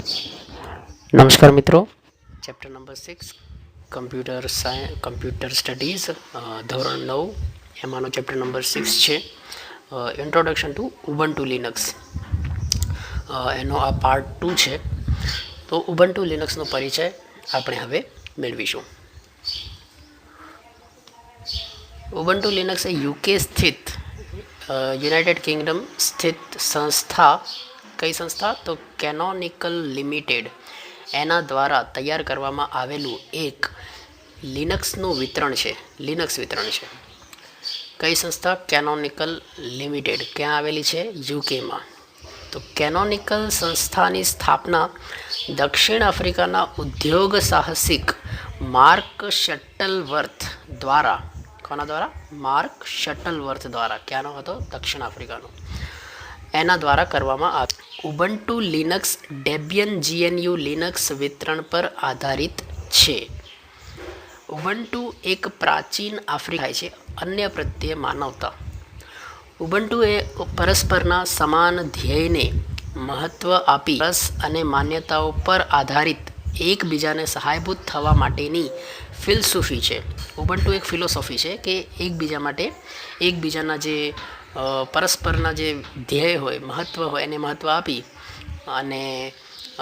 નમસ્કાર મિત્રો, chapter number 6 computer studies ધોરણ 9 એમાંનો ચેપ્ટર નંબર 6 છે ઇન્ટ્રોડક્શન ટુ ઉબુન્ટુ લિનક્સ. એનો આ પાર્ટ 2 છે. તો ઉબુન્ટુ લિનક્સનો પરિચય આપણે હવે મેળવીશું. ઉબુન્ટુ લિનક્સ એ યુકે સ્થિત યુનાઇટેડ કિંગડમ સ્થિત સંસ્થા. કઈ સંસ્થા? તો કેનોનિકલ લિમિટેડ એના દ્વારા તૈયાર કરવામાં આવેલું એક લિનક્સનું વિતરણ છે. લિનક્સ વિતરણ છે. કઈ સંસ્થા? Canonical limited. ક્યાં આવેલી છે? યુકેમાં. તો કેનોનિકલ સંસ્થાની સ્થાપના દક્ષિણ આફ્રિકાના ઉદ્યોગ સાહસિક માર્ક શટલવર્થ દ્વારા. કોના દ્વારા? માર્ક શટલવર્થ દ્વારા. ક્યાંનો હતો? દક્ષિણ આફ્રિકાનો. એના દ્વારા કરવામાં આવે. Ubuntu Linux Debian GNU Linux વિતરણ પર આધારિત છે. ઉબુન્ટુ એક પ્રાચીન આફ્રિકા છે. અન્ય પ્રત્યે માનવતા. ઉબુન્ટુ એ પરસ્પરના સમાન ધ્યેયને મહત્વ આપી રસ અને માન્યતાઓ પર આધારિત એકબીજાને સહાયભૂત થવા માટેની ફિલસૂફી છે. ઉબુન્ટુ એક ફિલોસોફી છે કે એકબીજા માટે એકબીજાના જે પરસ્પરના જે ધ્યેય હોય, મહત્વ હોય, એને મહત્વ આપી અને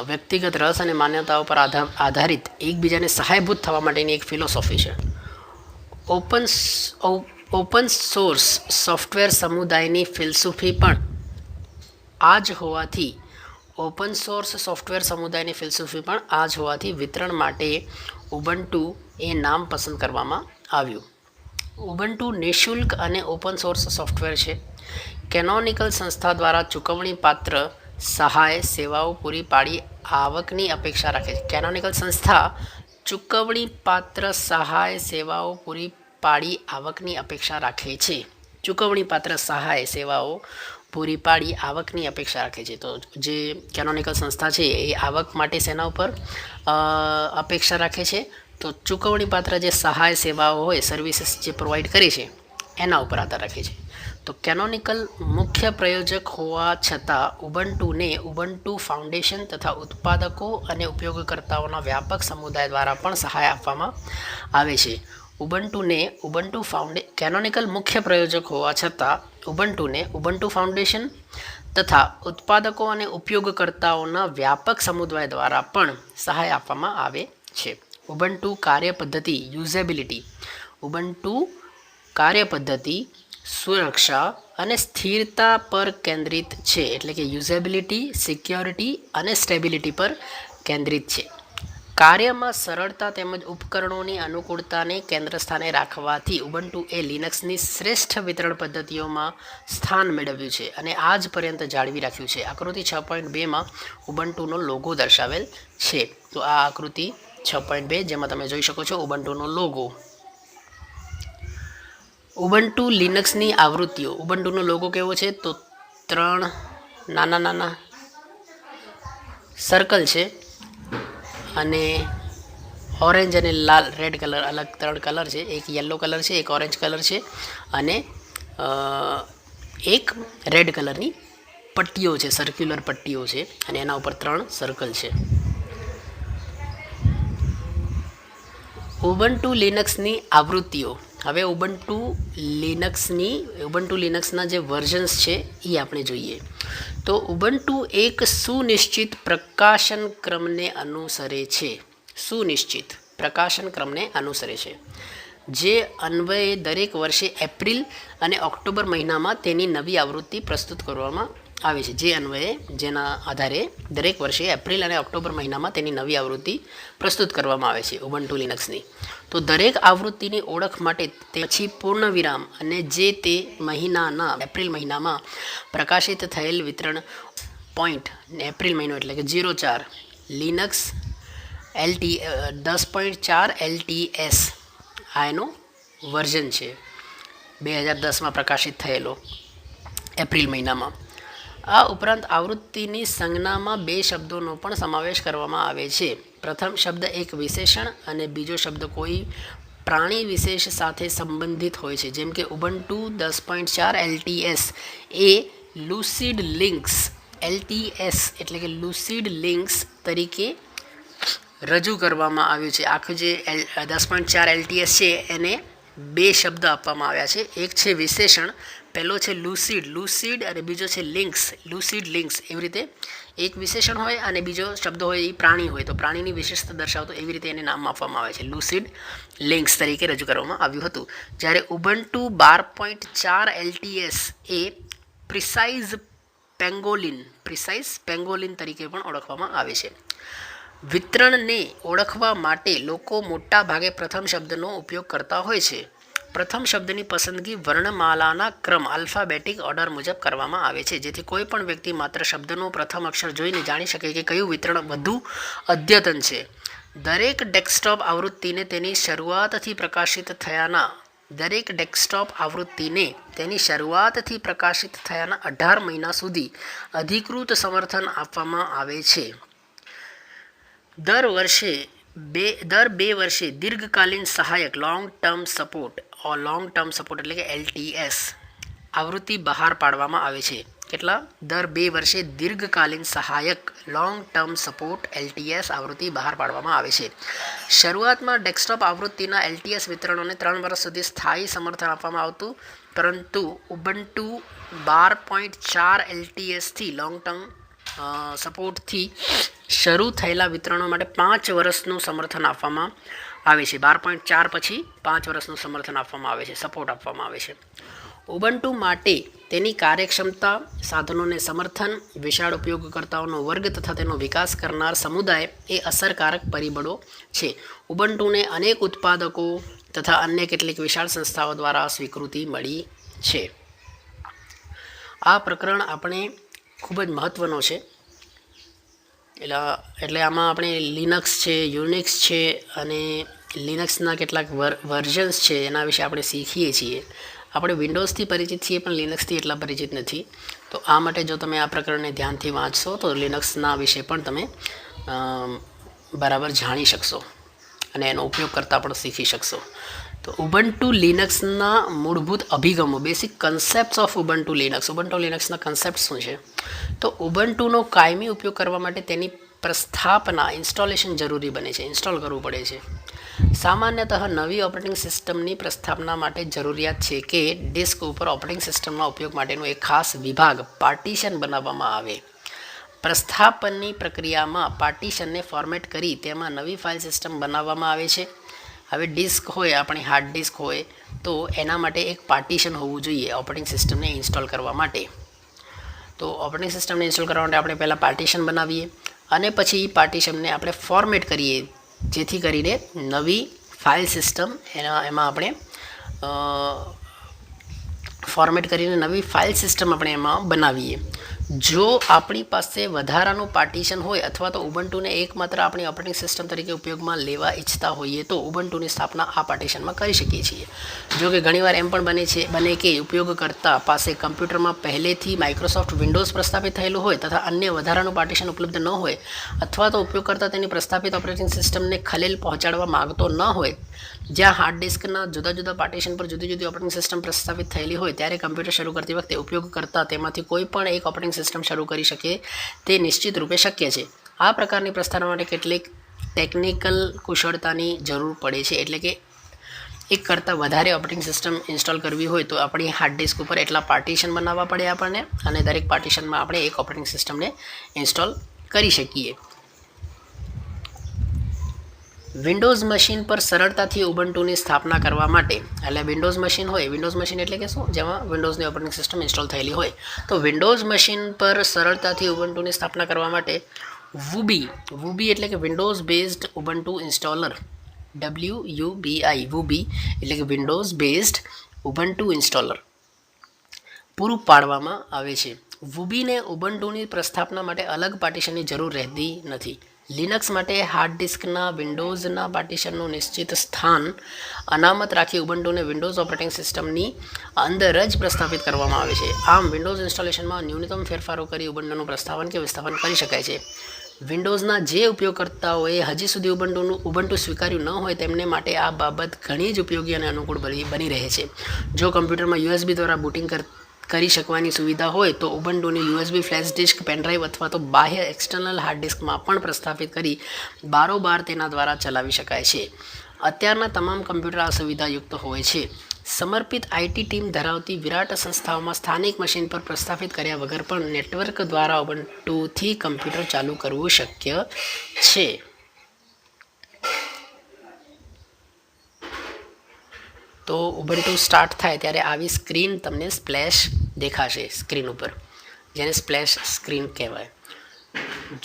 વ્યક્તિગત રસ અને માન્યતાઓ પર આધારિત એકબીજાને સહાયભૂત થવા માટેની એક ફિલોસોફી છે. ઓપન સોર્સ સોફ્ટવેર સમુદાયની ફિલસૂફી પણ આ જ હોવાથી વિતરણ માટે ઉબુન્ટુ એ નામ પસંદ કરવામાં આવ્યું. ઉબુન્ટુ નિઃશુલ્ક અને ઓપન સોર્સ સોફ્ટવેર છે. કેનોનિકલ સંસ્થા દ્વારા ચૂકવણી પાત્ર સહાય સેવાઓ પૂરી પાડી આવકની અપેક્ષા રાખે છે. કેનોનિકલ સંસ્થા ચૂકવણી પાત્ર સહાય સેવાઓ પૂરી પાડી આવકની અપેક્ષા રાખે છે. ચૂકવણી પાત્ર સહાય સેવાઓ પૂરી પાડી આવકની અપેક્ષા રાખે છે. તો જે કેનોનિકલ સંસ્થા છે એ આવક માટે શેના ઉપર અપેક્ષા રાખે છે? તો ચૂકવણી પાત્ર જે સહાય સેવાઓ હોય, સર્વિસીસ જે પ્રોવાઈડ કરે છે એના ઉપર આધાર રાખે છે. તો કેનોનિકલ મુખ્ય પ્રયોજક હોવા છતાં ઉબુન્ટુને ઉબુન્ટુ ફાઉન્ડેશન તથા ઉત્પાદકો અને ઉપયોગકર્તાઓના વ્યાપક સમુદાય દ્વારા પણ સહાય આપવામાં આવે છે. કેનોનિકલ મુખ્ય પ્રયોજક હોવા છતાં ઉબુન્ટુને ઉબુન્ટુ ફાઉન્ડેશન તથા ઉત્પાદકો અને ઉપયોગકર્તાઓના વ્યાપક સમુદાય દ્વારા પણ સહાય આપવામાં આવે છે. ઉબુન્ટુ કાર્યપદ્ધતિ યુઝેબિલિટી. ઉબુન્ટુ કાર્યપદ્ધતિ સુરક્ષા અને સ્થિરતા પર કેન્દ્રિત છે. એટલે કે યુઝેબિલિટી, સિક્યોરિટી અને સ્ટેબિલિટી પર કેન્દ્રિત છે. કાર્યમાં સરળતા તેમજ ઉપકરણોની અનુકૂળતાને કેન્દ્ર સ્થાને રાખવાથી ઉબુન્ટુ એ લિનક્સની શ્રેષ્ઠ વિતરણ પદ્ધતિઓમાં સ્થાન મેળવ્યું છે અને આજ પર્યંત જાળવી રાખ્યું છે. આકૃતિ 6.2માં ઉબુન્ટુનો લોગો દર્શાવેલ છે. તો આ આકૃતિ 6.2 જેમાં તમે જોઈ શકો છો ઉબુન્ટુનો લોગો. ઉબુન્ટુ લિનક્સની આવૃત્તિઓ. ઉબુન્ટુનો લોગો કેવો છે? તો 3 નાના સર્કલ છે અને ઓરેન્જ અને લાલ, રેડ કલર, અલગ 3 કલર છે. એક યલો કલર છે, એક ઓરેન્જ કલર છે અને એક રેડ કલરની પટ્ટીઓ છે, સર્ક્યુલર પટ્ટીઓ છે અને એના ઉપર 3 સર્કલ છે. ઉબુન્ટુ લિનક્સની આવૃત્તિઓ. હવે ઉબુન્ટુ લિનક્સના જે વર્ઝન્સ છે એ આપણે જોઈએ. તો ઉબુન્ટુ એક સુનિશ્ચિત પ્રકાશન ક્રમને અનુસરે છે. સુનિશ્ચિત પ્રકાશન ક્રમને અનુસરે છે, જે અન્વયે દરેક વર્ષે એપ્રિલ અને ઓક્ટોબર મહિનામાં તેની નવી આવૃત્તિ પ્રસ્તુત કરવામાં આવે છે. જેના આધારે દરેક વર્ષે એપ્રિલ અને ઓક્ટોબર મહિનામાં તેની નવી આવૃત્તિ પ્રસ્તુત કરવામાં આવે છે ઉબુન્ટુ લિનક્સની. તો દરેક આવૃત્તિની ઓળખ માટે તે પછી પૂર્ણ વિરામ અને જે તે મહિનાના એપ્રિલ મહિનામાં પ્રકાશિત થયેલ વિતરણ પોઈન્ટ, એપ્રિલ મહિનો એટલે કે 04 લિનક્સ 10.4 LTS આ એનું વર્ઝન છે. 2010માં પ્રકાશિત થયેલો એપ્રિલ મહિનામાં. આ ઉપરાંત આવૃત્તિની સંજ્ઞામાં 2 શબ્દોનો પણ સમાવેશ કરવામાં આવે છે. પ્રથમ શબ્દ એક વિશેષણ અને બીજો શબ્દ કોઈ પ્રાણી વિશેષ સાથે સંબંધિત હોય છે. જેમ કે ઉબુન્ટુ 10.4 LTS એ લુસિડ લિંક્સ LTS એટલે કે લુસિડ લિંક્સ તરીકે રજૂ કરવામાં આવ્યું છે. આખું જે 10.4 LTS છે એને બે શબ્દ આપવામાં આવ્યા છે. એક છે વિશેષણ, પહેલો છે લુસિડ અને બીજો છે લુસિડ લિંક્સ. એવી રીતે એક વિશેષણ હોય અને બીજો શબ્દ હોય એ પ્રાણી હોય, તો પ્રાણીની વિશેષતા દર્શાવતો એવી રીતે એને નામ આપવામાં આવે છે. લુસિડ લિંક્સ તરીકે રજૂ કરવામાં આવ્યું હતું. જ્યારે ઉબુન્ટુ 12.4 LTS એ પ્રિસાઇઝ પેંગોલિન તરીકે પણ ઓળખવામાં આવે છે. વિતરણને ઓળખવા માટે લોકો મોટા ભાગે પ્રથમ શબ્દનો ઉપયોગ કરતા હોય છે. પ્રથમ શબ્દની પસંદગી વર્ણમાલાના ક્રમ આલ્ફાબેટિક ઓર્ડર મુજબ કરવામાં આવે છે, જેથી કોઈ પણ વ્યક્તિ માત્ર શબ્દનો પ્રથમ અક્ષર જોઈને જાણી શકે કે કયું વિતરણ વધુ અદ્યતન છે. દરેક ડેસ્કટોપ આવૃત્તિને તેની શરૂઆતથી પ્રકાશિત થયાના 18 મહિના સુધી અધિકૃત સમર્થન આપવામાં આવે છે. દર 2 વર્ષે દીર્ઘકાલીન સહાયક લોંગ ટર્મ સપોર્ટ એટલે કે LTS આવૃત્તિ બહાર પાડવામાં આવે છે. કેટલા? દર 2 વર્ષે દીર્ઘકાલીન સહાયક લોંગ ટર્મ સપોર્ટ LTS આવૃત્તિ બહાર પાડવામાં આવે છે. શરૂઆતમાં ડેસ્કટોપ આવૃત્તિના LTS વિતરણોને 3 વર્ષ સુધી સ્થાયી સમર્થન આપવામાં આવતું, પરંતુ ઉબુન્ટુ 12.4 LTSથી લોંગ ટર્મ સપોર્ટથી શરૂ થયેલા વિતરણો માટે 5 વર્ષનું સમર્થન આપવામાં આવે છે. 12.4 પછી 5 વર્ષનું સમર્થન આપવામાં આવે છે, સપોર્ટ આપવામાં આવે છે. ઉબુન્ટુ માટે તેની કાર્યક્ષમતા, સાધનોને સમર્થન, વિશાળ ઉપયોગકર્તાઓનો વર્ગ તથા તેનો વિકાસ કરનાર સમુદાય એ અસરકારક પરિબળો છે. ઉબુન્ટુને અનેક ઉત્પાદકો તથા અન્ય કેટલીક વિશાળ સંસ્થાઓ દ્વારા સ્વીકૃતિ મળી છે. આ પ્રકરણ આપણે ખૂબ જ મહત્ત્વનો છે. એટલે આમાં આપણે લિનક્સ છે, યુનિક્સ છે અને લિનક્સના કેટલાક વર્ઝન્સ છે એના વિશે આપણે શીખીએ છીએ. આપણે વિન્ડોઝથી પરિચિત છીએ પણ લિનક્સથી એટલા પરિચિત નથી. તો આ માટે જો તમે આ પ્રકરણને ધ્યાનથી વાંચશો તો લિનક્સના વિશે પણ તમે બરાબર જાણી શકશો અને એનો ઉપયોગ કરતાં પણ શીખી શકશો. તો ઉબુન્ટુ લિનક્સના મૂળભૂત અભિગમો, બેસિક કન્સેપ્ટ્સ ઓફ ઉબુન્ટુ લિનક્સના કન્સેપ્ટ શું છે? તો ઉબુન્ટુનો કાયમી ઉપયોગ કરવા માટે તેની પ્રસ્થાપના ઇન્સ્ટોલેશન જરૂરી બને છે, ઇન્સ્ટોલ કરવું પડે છે. સામાન્યતઃ નવી ઓપરેટિંગ સિસ્ટમની પ્રસ્થાપના માટે જરૂરિયાત છે કે ડિસ્ક ઉપર ઓપરેટિંગ સિસ્ટમના ઉપયોગ માટેનો એક ખાસ વિભાગ પાર્ટીશન બનાવવામાં આવે. પ્રસ્થાપનની પ્રક્રિયામાં પાર્ટીશનને ફોર્મેટ કરી તેમાં નવી ફાઇલ સિસ્ટમ બનાવવામાં આવે છે. હવે ડિસ્ક હોય, આપણી હાર્ડ ડિસ્ક હોય, તો એના માટે એક પાર્ટીશન હોવું જોઈએ ઓપરેટિંગ સિસ્ટમને ઇન્સ્ટોલ કરવા માટે. તો ઓપરેટિંગ સિસ્ટમને ઇન્સ્ટોલ કરવા માટે આપણે પહેલાં પાર્ટીશન બનાવીએ અને પછી પાર્ટીશનને આપણે ફોર્મેટ કરીએ, જેથી કરીને નવી ફાઇલ સિસ્ટમ એમાં આપણે ફોર્મેટ કરીને નવી ફાઇલ સિસ્ટમ આપણે એમાં બનાવીએ. જો આપણી પાસે વધારાનું પાર્ટીશન હોય અથવા તો ઉબુન્ટુને એકમાત્ર આપણી ઓપરેટિંગ સિસ્ટમ તરીકે ઉપયોગમાં લેવા ઈચ્છતા હોઈએ તો ઉબુન્ટુની સ્થાપના આ પાર્ટીશનમાં કરી શકીએ છીએ. જો કે ઘણીવાર એમ પણ બને કે ઉપયોગકર્તા પાસે કમ્પ્યુટરમાં પહેલેથી માઇક્રોસોફ્ટ વિન્ડોઝ પ્રસ્થાપિત થયેલું હોય તથા અન્ય વધારાનું પાર્ટીશન ઉપલબ્ધ ન હોય, અથવા તો ઉપયોગકર્તા તેની પ્રસ્થાપિત ઓપરેટિંગ સિસ્ટમને ખલેલ પહોંચાડવા માગતો ન હોય. જ્યાં હાર્ડ ડિસ્કના જુદા જુદા પાર્ટીશન પર જુદી જુદી ઓપરેટિંગ સિસ્ટમ પ્રસ્થાપિત થયેલી હોય ત્યારે કમ્પ્યુટર શરૂ કરતી વખતે ઉપયોગકર્તા તેમાંથી કોઈ પણ એક ઓપરેટિંગ સિસ્ટમ શરૂ કરી શકે તે નિશ્ચિત રૂપે શક્ય છે. આ પ્રકારની પ્રસ્થાપના માટે કેટલીક ટેકનિકલ કુશળતાની જરૂર પડે છે. એટલે કે એક કરતાં વધારે ઓપરેટિંગ સિસ્ટમ ઇન્સ્ટોલ કરવી હોય તો આપણી હાર્ડ ડિસ્ક ઉપર એટલા પાર્ટીશન બનાવવા પડે આપણને, અને દરેક પાર્ટીશનમાં આપણે એક ઓપરેટિંગ સિસ્ટમને ઇન્સ્ટોલ કરી શકીએ. વિન્ડોઝ મશીન પર સરળતાથી ઉબુન્ટુની સ્થાપના કરવા માટે, એટલે વિન્ડોઝ મશીન હોય, વિન્ડોઝ મશીન એટલે કે શું? જેમાં વિન્ડોઝની ઓપરેટિંગ સિસ્ટમ ઇન્સ્ટોલ થયેલી હોય, તો વિન્ડોઝ મશીન પર સરળતાથી ઉબુન્ટુની સ્થાપના કરવા માટે વુબી એટલે કે Windows based Ubuntu installer, WUBI એટલે કે વિન્ડોઝ બેઝડ ઉબુન્ટુ ઇન્સ્ટોલર પૂરું પાડવામાં આવે છે. વુબીને ઉબુન્ટુની પ્રસ્થાપના માટે અલગ પાર્ટીશનની જરૂર રહેતી નથી. લિનક્સ માટે હાર્ડ ડિસ્કના વિન્ડોઝના પાર્ટીશનનું નિશ્ચિત સ્થાન અનામત રાખી ઉબુન્ટુને વિન્ડોઝ ઓપરેટિંગ સિસ્ટમની અંદર જ પ્રસ્થાપિત કરવામાં આવે છે. આમ વિન્ડોઝ ઇન્સ્ટોલેશનમાં ન્યૂનતમ ફેરફારો કરી ઉબુન્ટુનું પ્રસ્થાપન કે વિસ્થાપન કરી શકાય છે. વિન્ડોઝના જે ઉપયોગકર્તાઓએ હજી સુધી ઉબુન્ટુ સ્વીકાર્યું ન હોય તેમને માટે આ બાબત ઘણી જ ઉપયોગી અને અનુકૂળ બની રહે છે. જો કમ્પ્યુટરમાં USB દ્વારા બૂટિંગ કરી શકવાની સુવિધા હોય તો ઉબુન્ટુને USB ફ્લેશ ડિસ્ક પેનડ્રાઈવ અથવા તો બાહ્ય એક્સટર્નલ હાર્ડ ડિસ્કમાં પણ પ્રસ્થાપિત કરી બારોબાર તેના દ્વારા ચલાવી શકાય છે. અત્યારના તમામ કમ્પ્યુટર આ સુવિધાયુક્ત હોય છે. સમર્પિત આઈટી ટીમ ધરાવતી વિરાટ સંસ્થાઓમાં સ્થાનિક મશીન પર પ્રસ્થાપિત કર્યા વગર પણ નેટવર્ક દ્વારા ઉબુન્ટુથી કમ્પ્યુટર ચાલુ કરવું શક્ય છે. તો ઉબુન્ટુ સ્ટાર્ટ થાય ત્યારે આવી સ્ક્રીન તમને સ્પ્લેશ દેખાશે સ્ક્રીન ઉપર, જેને સ્પ્લેશ સ્ક્રીન કહેવાય.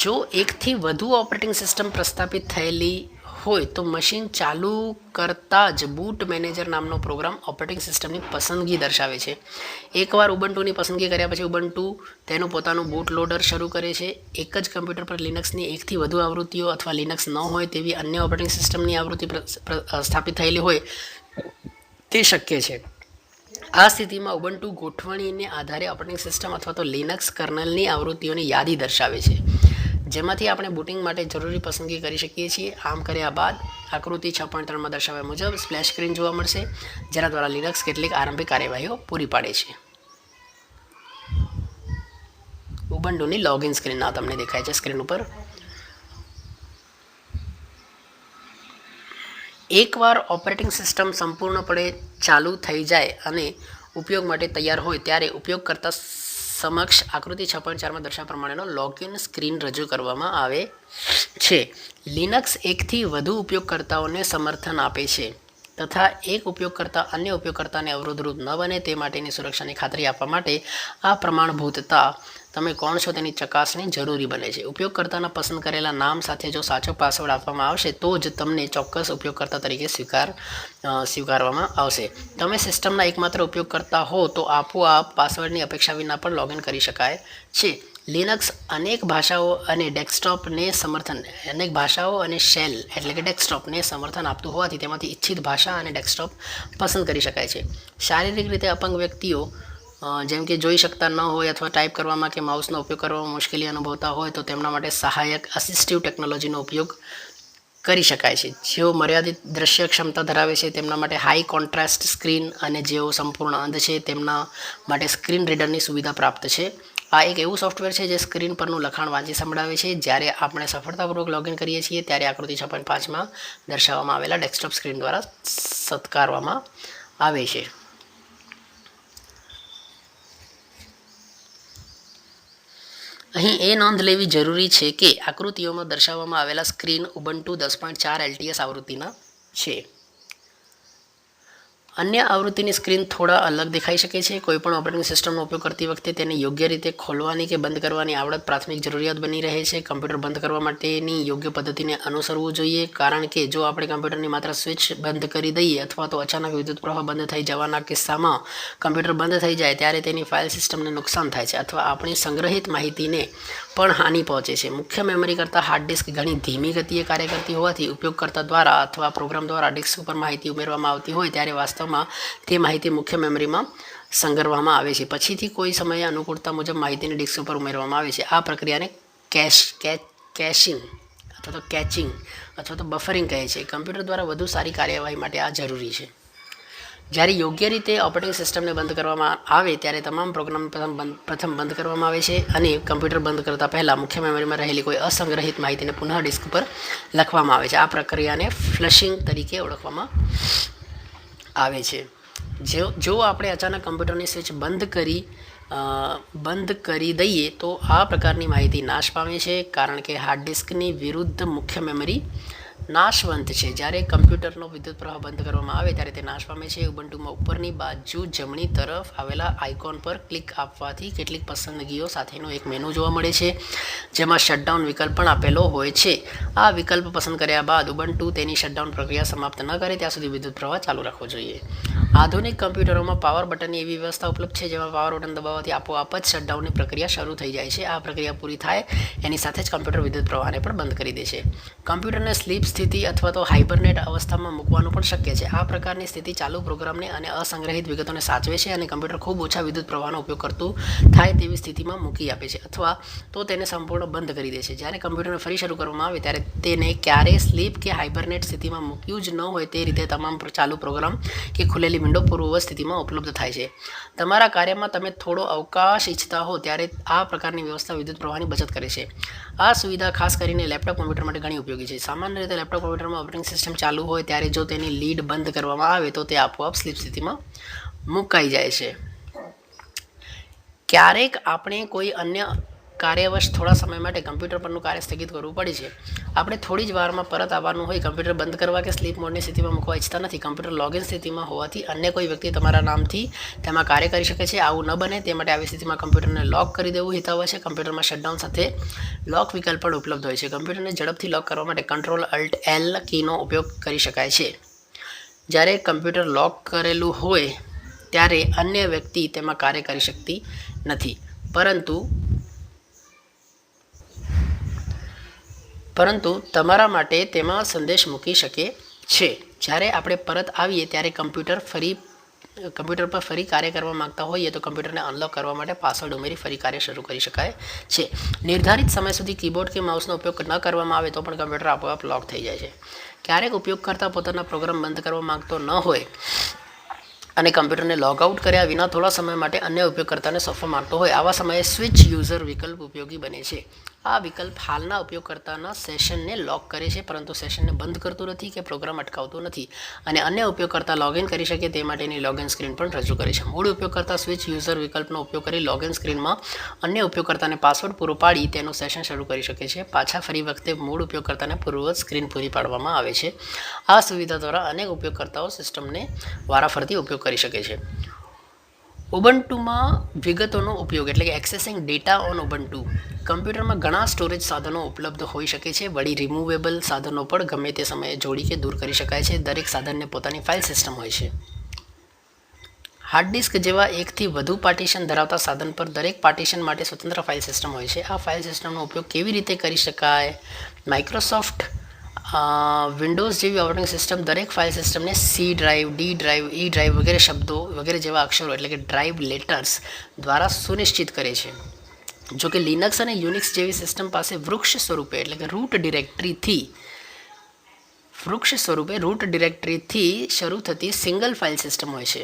જો એકથી વધુ ઓપરેટિંગ સિસ્ટમ પ્રસ્થાપિત થયેલી હોય તો મશીન ચાલુ કરતાં જ બૂટ મેનેજર નામનો પ્રોગ્રામ ઓપરેટિંગ સિસ્ટમની પસંદગી દર્શાવે છે. એકવાર ઉબુન્ટુની પસંદગી કર્યા પછી ઉબુન્ટુ તેનું પોતાનું બૂટ લોડર શરૂ કરે છે. એક જ કમ્પ્યુટર પર લિનક્સની એકથી વધુ આવૃત્તિઓ અથવા લિનક્સ ન હોય તેવી અન્ય ઓપરેટિંગ સિસ્ટમની આવૃત્તિ સ્થાપિત થયેલી હોય તે શક્ય છે. આ સ્થિતિમાં ઉબુન્ટુ ગોઠવણીને આધારે ઓપરેટિંગ સિસ્ટમ અથવા તો લિનક્સ કર્નલની આવૃત્તિઓની યાદી દર્શાવે છે, જેમાંથી આપણે બુટિંગ માટે જરૂરી પસંદગી કરી શકીએ છીએ. આમ કર્યા બાદ આકૃતિ 6.3માં દર્શાવ્યા મુજબ સ્પ્લેશ સ્ક્રીન જોવા મળશે, જેના દ્વારા લિનક્સ કેટલીક આરંભિક કાર્યવાહીઓ પૂરી પાડે છે. ઉબુન્ટુની લોગિન સ્ક્રીન આ તમને દેખાય છે સ્ક્રીન ઉપર. એકવાર ઓપરેટિંગ સિસ્ટમ સંપૂર્ણપણે ચાલુ થઈ જાય અને ઉપયોગ માટે તૈયાર હોય ત્યારે ઉપયોગકર્તા સમક્ષ આકૃતિ 6.4માં દર્શાવ્યા પ્રમાણેનો લોગિન સ્ક્રીન રજૂ કરવામાં આવે છે. લિનક્સ એકથી વધુ ઉપયોગકર્તાઓને સમર્થન આપે છે તથા એક ઉપયોગકર્તા અન્ય ઉપયોગકર્તાને અવરોધરૂપ ન બને તે માટેની સુરક્ષાની ખાતરી આપવા માટે આ પ્રમાણભૂતતા તમે કોણ છો તેની ચકાસણી જરૂરી બને છે. ઉપયોગકર્તાના પસંદ કરેલા નામ સાથે જો સાચો પાસવર્ડ આપવામાં આવશે તો જ તમને ચોક્કસ ઉપયોગકર્તા તરીકે સ્વીકારવામાં આવશે. તમે સિસ્ટમના એકમાત્ર ઉપયોગકર્તા હો તો આપોઆપ પાસવર્ડની અપેક્ષા વિના પણ લોગિન કરી શકાય છે. લિનક્સ અનેક ભાષાઓ અને શેલ એટલે કે ડેસ્કટોપને સમર્થન આપતું હોવાથી તેમાંથી ઈચ્છિત ભાષા અને ડેસ્કટોપ પસંદ કરી શકાય છે. શારીરિક રીતે અપંગ વ્યક્તિઓ જેમ કે જોઈ શકતા ન હોય અથવા ટાઈપ કરવામાં કે માઉસનો ઉપયોગ કરવામાં મુશ્કેલી અનુભવતા હોય તો તેમના માટે સહાયક અસિસ્ટિવ ટેકનોલોજીનો ઉપયોગ કરી શકાય છે. જેઓ મર્યાદિત દ્રશ્ય ક્ષમતા ધરાવે છે તેમના માટે હાઈ કોન્ટ્રાસ્ટ સ્ક્રીન અને જેઓ સંપૂર્ણ અંધ છે તેમના માટે સ્ક્રીન રીડરની સુવિધા પ્રાપ્ત છે. આ એક એવું સોફ્ટવેર છે જે સ્ક્રીન પરનું લખાણ વાંચી સંભળાવે છે. જ્યારે આપણે સફળતાપૂર્વક લોગિન કરીએ છીએ ત્યારે આકૃતિ 6.5માં દર્શાવવામાં આવેલા ડેસ્કટોપ સ્ક્રીન દ્વારા સત્કારવામાં આવે છે. અહીં એ નોંધ લેવી જરૂરી છે કે આકૃતિઓમાં દર્શાવવામાં આવેલા સ્ક્રીન ઉબુન્ટુ 10.4 LTS આવૃત્તિના છે. અન્ય આવૃત્તિની સ્ક્રીન થોડા અલગ દેખાઈ શકે છે. કોઈપણ ઓપરેટિંગ સિસ્ટમનો ઉપયોગ કરતી વખતે તેને યોગ્ય રીતે ખોલવાની કે બંધ કરવાની આવડત પ્રાથમિક જરૂરિયાત બની રહે છે. કમ્પ્યુટર બંધ કરવા માટેની યોગ્ય પદ્ધતિને અનુસરવું જોઈએ, કારણ કે જો આપણે કમ્પ્યુટરની માત્ર સ્વિચ બંધ કરી દઈએ અથવા તો અચાનક વિદ્યુત પ્રવાહ બંધ થઈ જવાના કિસ્સામાં કમ્પ્યુટર બંધ થઈ જાય ત્યારે તેની ફાઇલ સિસ્ટમને નુકસાન થાય છે અથવા આપણી સંગ્રહિત માહિતીને પણ હાનિ પહોંચે છે. મુખ્ય મેમરી કરતાં હાર્ડ ડિસ્ક ઘણી ધીમી ગતિએ કાર્ય કરતી હોવાથી ઉપયોગકર્તા દ્વારા અથવા પ્રોગ્રામ દ્વારા ડિસ્ક ઉપર માહિતી ઉમેરવામાં આવતી હોય ત્યારે વાસ્તવમાં તે માહિતી મુખ્ય મેમરીમાં સંગ્રહવામાં આવે છે. પછીથી કોઈ સમયે અનુકૂળતા મુજબ માહિતીને ડિસ્ક ઉપર ઉમેરવામાં આવે છે. આ પ્રક્રિયાને કેશિંગ અથવા તો બફરિંગ કહે છે. કમ્પ્યુટર દ્વારા વધુ સારી કાર્યવાહી માટે આ જરૂરી છે. જ્યારે યોગ્ય રીતે ઓપરેટિંગ સિસ્ટમને બંધ કરવામાં આવે ત્યારે તમામ પ્રોગ્રામ પ્રથમ બંધ કરવામાં આવે છે અને કમ્પ્યુટર બંધ કરતાં પહેલાં મુખ્ય મેમરીમાં રહેલી કોઈ અસંગ્રહિત માહિતીને પુનઃ ડિસ્ક પર લખવામાં આવે છે. આ પ્રક્રિયાને ફ્લશિંગ તરીકે ઓળખવામાં આવે છે. જો આપણે અચાનક કમ્પ્યુટરની સ્વિચ બંધ કરી દઈએ તો આ પ્રકારની માહિતી નાશ પામે છે, કારણ કે હાર્ડ ડિસ્કની વિરુદ્ધ મુખ્ય મેમરી નાશવંત છે. જ્યારે કમ્પ્યુટરનો વિદ્યુત પ્રવાહ બંધ કરવામાં આવે ત્યારે તે નાશ પામે છે. ઉબુન્ટુમાં ઉપરની બાજુ જમણી તરફ આવેલા આઇકોન પર ક્લિક આપવાથી કેટલીક પસંદગીઓ સાથેનો એક મેનુ જોવા મળે છે, જેમાં શટડાઉન વિકલ્પ પણ આપેલો હોય છે. આ વિકલ્પ પસંદ કર્યા બાદ ઉબુન્ટુ તેની શટડાઉન પ્રક્રિયા સમાપ્ત ન કરે ત્યાં સુધી વિદ્યુત પ્રવાહ ચાલુ રાખવો જોઈએ. આધુનિક કમ્પ્યુટરોમાં પાવર બટનની એવી વ્યવસ્થા ઉપલબ્ધ છે જેમાં પાવર બટન દબાવવાથી આપોઆપ જ શટડાઉનની પ્રક્રિયા શરૂ થઈ જાય છે. આ પ્રક્રિયા પૂરી થાય એની સાથે જ કમ્પ્યુટર વિદ્યુત પ્રવાહને પણ બંધ કરી દે છે. કમ્પ્યુટરને સ્લીપ સ્થિતિ અથવા તો હાઇબરનેટ અવસ્થામાં મૂકવાનું પણ શક્ય છે. આ પ્રકારની સ્થિતિ ચાલુ પ્રોગ્રામને અને અસંગ્રહિત વિગતોને સાચવે છે અને કમ્પ્યુટર ખૂબ ઓછા વિદ્યુત પ્રવાહનો ઉપયોગ કરતું થાય તેવી સ્થિતિમાં મૂકી આપે છે અથવા તો તેને સંપૂર્ણ બંધ કરી દે છે. જ્યારે કમ્પ્યુટરને ફરી શરૂ કરવામાં આવે ત્યારે તેને ક્યારેય સ્લીપ કે હાઇબરનેટ સ્થિતિમાં મૂક્યું જ ન હોય તે રીતે તમામ ચાલુ પ્રોગ્રામ કે ખુલેલી વિન્ડો પૂર્વવત સ્થિતિમાં ઉપલબ્ધ થાય છે. તમારા કાર્યમાં તમે થોડો અવકાશ ઈચ્છતા હો ત્યારે આ પ્રકારની વ્યવસ્થા વિદ્યુત પ્રવાહની બચત કરે છે. આ સુવિધા ખાસ કરીને લેપટોપ કમ્પ્યુટર માટે ઘણી ઉપયોગી છે. સામાન્ય રીતે લેપટોપ કમ્પ્યુટરમાં ઓપરેટિંગ સિસ્ટમ ચાલુ હોય ત્યારે જો તેની લીડ બંધ કરવામાં આવે તો તે આપોઆપ સ્લીપ સ્થિતિમાં મુકાઈ જાય છે. ક્યારેક આપણે કોઈ અન્ય કાર્યવશ થોડા સમય માટે કમ્પ્યુટર પરનું કાર્ય સ્થગિત કરવું પડે છે. આપણે થોડી જ વારમાં પરત આવવાનું હોય, કમ્પ્યુટર બંધ કરવા કે સ્લીપ મોડની સ્થિતિમાં મૂકવા ઈચ્છતા નથી. કમ્પ્યુટર લોગિન સ્થિતિમાં હોવાથી અન્ય કોઈ વ્યક્તિ તમારા નામથી તેમાં કાર્ય કરી શકે છે. આવું ન બને તે માટે આવી સ્થિતિમાં કમ્પ્યુટરને લોક કરી દેવું હિતાવહ છે. કમ્પ્યુટરમાં શટડાઉન સાથે લોક વિકલ્પ પણ ઉપલબ્ધ હોય છે. કમ્પ્યુટરને ઝડપથી લોક કરવા માટે Ctrl+Alt+L કીનો ઉપયોગ કરી શકાય છે. જ્યારે કમ્પ્યુટર લોક કરેલું હોય ત્યારે અન્ય વ્યક્તિ તેમાં કાર્ય કરી શકતી નથી, પરંતુ તમારા માટે તેમાં સંદેશ મૂકી શકે છે. જ્યારે આપણે પરત આવીએ ત્યારે કમ્પ્યુટર પર ફરી કાર્ય કરવા માંગતા હોઈએ તો કમ્પ્યુટરને અનલોક કરવા માટે પાસવર્ડ ઉમેરી ફરી કાર્ય શરૂ કરી શકાય છે. નિર્ધારિત સમય સુધી કીબોર્ડ કે માઉસનો ઉપયોગ ન કરવામાં આવે તો પણ કમ્પ્યુટર આપોઆપ લોક થઈ જાય છે. ક્યારેક ઉપયોગકર્તા પોતાના પ્રોગ્રામ બંધ કરવા માંગતો ન હોય અને કમ્પ્યુટરને લોગ આઉટ કર્યા વિના થોડા સમય માટે અન્ય ઉપયોગકર્તાને સોંપવા માંગતો હોય, આવા સમયે સ્વિચ યુઝર વિકલ્પ ઉપયોગી બને છે. આ વિકલ્પ હાલના ઉપયોગકર્તાના સેશનને લોક કરે છે પરંતુ સેશનને બંધ કરતું નથી કે પ્રોગ્રામ અટકાવતું નથી અને અન્ય ઉપયોગકર્તા લોગિન કરી શકે તે માટેની લોગિન સ્ક્રીન પણ રજૂ કરે છે. મૂળ ઉપયોગકર્તા સ્વિચ યુઝર વિકલ્પનો ઉપયોગ કરી લોગિન સ્ક્રીનમાં અન્ય ઉપયોગકર્તાને પાસવર્ડ પૂરો પાડી તેનું સેશન શરૂ કરી શકે છે. પાછા ફરી વખતે મૂળ ઉપયોગકર્તાને પૂર્વવત સ્ક્રીન પૂરી પાડવામાં આવે છે. આ સુવિધા દ્વારા અનેક ઉપયોગકર્તાઓ સિસ્ટમને વારાફરતી ઉપયોગ કરી શકે છે. ઉબુન્ટુમાં વિગતોનો ઉપયોગ એટલે કે એક્સેસિંગ ડેટા ઓન ઉબુન્ટુ. કમ્પ્યુટરમાં ઘણા સ્ટોરેજ સાધનો ઉપલબ્ધ હોઈ શકે છે. વળી રિમૂવેબલ સાધનો પણ ગમે તે સમયે જોડી કે દૂર કરી શકાય છે. દરેક સાધનને પોતાની ફાઇલ સિસ્ટમ હોય છે. હાર્ડ ડિસ્ક જેવા એકથી વધુ પાર્ટીશન ધરાવતા સાધન પર દરેક પાર્ટીશન માટે સ્વતંત્ર ફાઇલ સિસ્ટમ હોય છે. આ ફાઇલ સિસ્ટમનો ઉપયોગ કેવી રીતે કરી શકાય? માઇક્રોસોફ્ટ વિન્ડોઝ જેવી ઓપરેટિંગ સિસ્ટમ દરેક ફાઇલ સિસ્ટમને સી ડ્રાઈવ, ડી ડ્રાઈવ, ઈ ડ્રાઈવ વગેરે શબ્દો વગેરે જેવા અક્ષરો એટલે કે ડ્રાઈવ લેટર્સ દ્વારા સુનિશ્ચિત કરે છે. જો કે લિનક્સ અને યુનિક્સ જેવી સિસ્ટમ પાસે વૃક્ષ સ્વરૂપે એટલે કે રૂટ ડિરેક્ટરીથી શરૂ થતી સિંગલ ફાઇલ સિસ્ટમ હોય છે.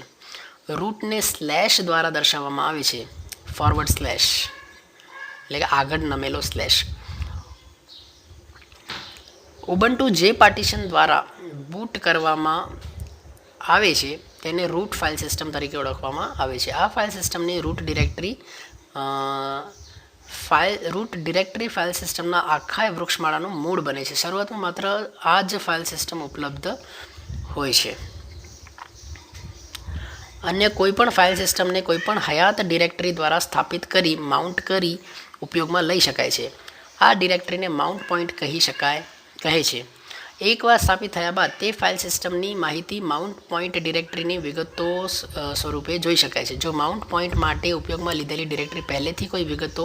રૂટને સ્લેશ દ્વારા દર્શાવવામાં આવે છે, ફોરવર્ડ સ્લેશ એટલે કે આગળ નમેલો સ્લેશ. ઉબુન્ટુ જે પાર્ટીશન દ્વારા બૂટ કરવામાં આવે છે તેને રૂટ ફાઇલ સિસ્ટમ તરીકે ઓળખવામાં આવે છે. આ ફાઇલ સિસ્ટમની રૂટ ડિરેક્ટરી ફાઇલ સિસ્ટમના આખા વૃક્ષમાળાનું મૂળ બને છે. શરૂઆતમાં માત્ર આ જ ફાઇલ સિસ્ટમ ઉપલબ્ધ હોય છે. અન્ય કોઈપણ ફાઇલ સિસ્ટમને કોઈપણ હયાત ડિરેક્ટરી દ્વારા સ્થાપિત કરી માઉન્ટ કરી ઉપયોગમાં લઈ શકાય છે. આ ડિરેક્ટરીને માઉન્ટ પોઈન્ટ કહે છે. એકવાર સ્થાપિત થયા બાદ તે ફાઇલ સિસ્ટમની માહિતી માઉન્ટ પોઈન્ટ ડિરેક્ટરીની વિગતો સ્વરૂપે જોઈ શકાય છે. જો માઉન્ટ પોઈન્ટ માટે ઉપયોગમાં લીધેલી ડિરેક્ટરી પહેલેથી કોઈ વિગતો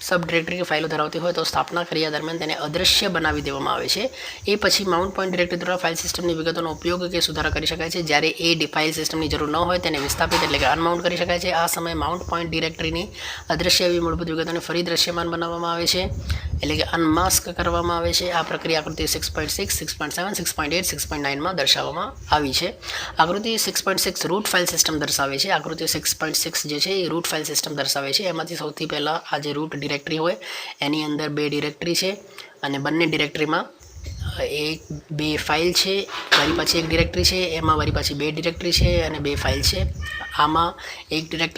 સબ ડિરેક્ટરી કે ફાઇલો ધરાવતી હોય તો સ્થાપના ક્રિયા દરમિયાન તેને અદૃશ્ય બનાવી દેવામાં આવે છે. એ પછી માઉન્ટ પોઈન્ટ ડિરેક્ટરી દ્વારા ફાઇલ સિસ્ટમની વિગતોનો ઉપયોગ કે સુધારા કરી શકાય છે. જ્યારે એ ફાઇલ સિસ્ટમની જરૂર ન હોય તેને વિસ્થાપિત એટલે કે અનમાઉન્ટ કરી શકાય છે. આ સમયે માઉન્ટ પોઈન્ટ ડિરેક્ટરીની અદૃશ્ય એવી મૂળભૂત વિગતોને ફરી દ્રશ્યમાન બનાવવામાં આવે છે એટલે કે અનમાસ્ક કરવામાં આવે છે. આ પ્રક્રિયા આકૃતિ 6.6, 6.7, 6.8, 6.9માં દર્શાવવામાં આવી છે. આકૃતિ 6.6 રૂટ ફાઇલ સિસ્ટમ દર્શાવે છે. આકૃતિ 6.6 જે છે એ રૂટ ફાઇલ સિસ્ટમ દર્શાવે છે. એમાંથી સૌથી પહેલાં આ જે રૂટ ડિરેક્ટરી હોય એની અંદર 2 ડિરેક્ટરી છે અને બંને ડિરેક્ટરીમાં બે ફાઇલ છે. વળી પાછી એક ડિરેક્ટરી છે, એમાં વળી પાછી 2 ડિરેક્ટરી છે અને 2 ફાઇલ છે. આમાં એક ડિરેક્ટરી